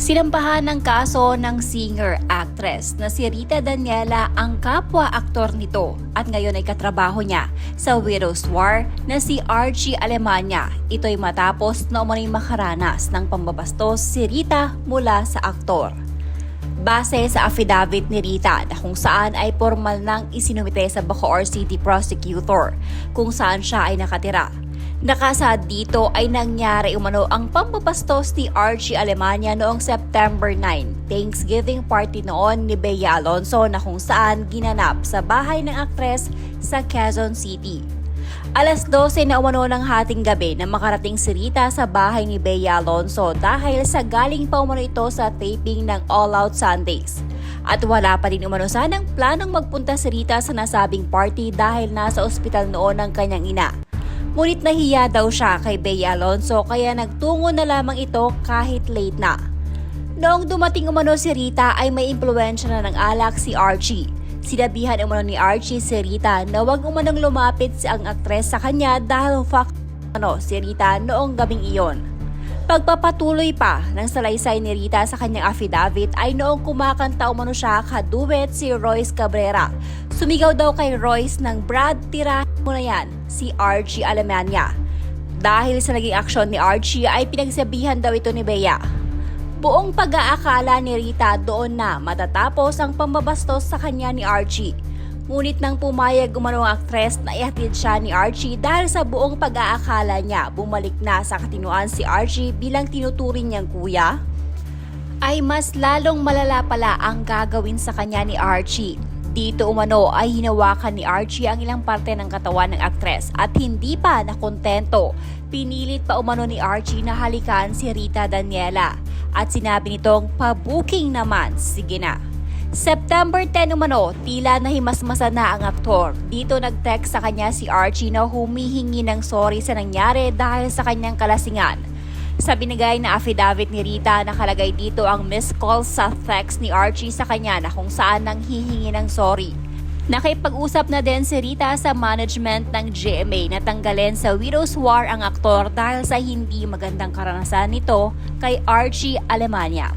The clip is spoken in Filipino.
Sinampahan ng kaso ng singer-actress na si Rita Daniela ang kapwa-aktor nito at ngayon ay katrabaho niya sa widow's war na si Archie Alemania. Ito'y matapos na umunay makaranas ng pambabastos si Rita mula sa aktor. Base sa affidavit ni Rita na kung saan ay formal nang isinumite sa Bacoor City Prosecutor kung saan siya ay nakatira. Nakasaad dito ay nangyari umano ang pambabastos ni Archie Alemania noong September 9, Thanksgiving party noon ni Bea Alonzo na kung saan ginanap sa bahay ng aktres sa Quezon City. Alas 12 na umano ng hating gabi na makarating si Rita sa bahay ni Bea Alonzo dahil sa galing pa umano ito sa taping ng All Out Sundays. At wala pa din umano sanang planong magpunta si Rita sa nasabing party dahil nasa ospital noon ang kanyang ina. Ngunit nahiya daw siya kay Bea Alonzo kaya nagtungo na lamang ito kahit late na. Noong dumating umano si Rita ay may impluwensya na ng alak si Archie. Sinabihan umano ni Archie si Rita na wag umanong lumapit ang aktres sa kanya dahil si Rita noong gabing iyon. Pagpapatuloy pa ng salaysay ni Rita sa kanyang affidavit ay noong kumakanta umano siya kaduet si Royce Cabrera. Sumigaw daw kay Royce ng Brad, tira mo na yan, si Archie Alemania. Dahil sa naging aksyon ni Archie ay pinagsabihan daw ito ni Bea. Buong pag-aakala ni Rita doon na matatapos ang pambabastos sa kanya ni Archie. Ngunit nang pumayag umano ang aktres na ihatid siya ni Archie dahil sa buong pag-aakala niya bumalik na sa katinuan si Archie bilang tinuturing niyang kuya, ay mas lalong malala pala ang gagawin sa kanya ni Archie. Dito umano ay hinawakan ni Archie ang ilang parte ng katawan ng aktres at hindi pa nakontento. Pinilit pa umano ni Archie na halikan si Rita Daniela at sinabi nitong pa-booking naman, sige na. September 10 umano, tila nahimasmasa na ang aktor. Dito nag-text sa kanya si Archie na humihingi ng sorry sa nangyari dahil sa kanyang kalasingan. Sa binigay na affidavit ni Rita, nakalagay dito ang missed call sa text ni Archie sa kanya na kung saan nang hihingi ng sorry. Nakipag-usap na din si Rita sa management ng GMA na tanggalin sa widow's war ang aktor dahil sa hindi magandang karanasan nito kay Archie Alemania.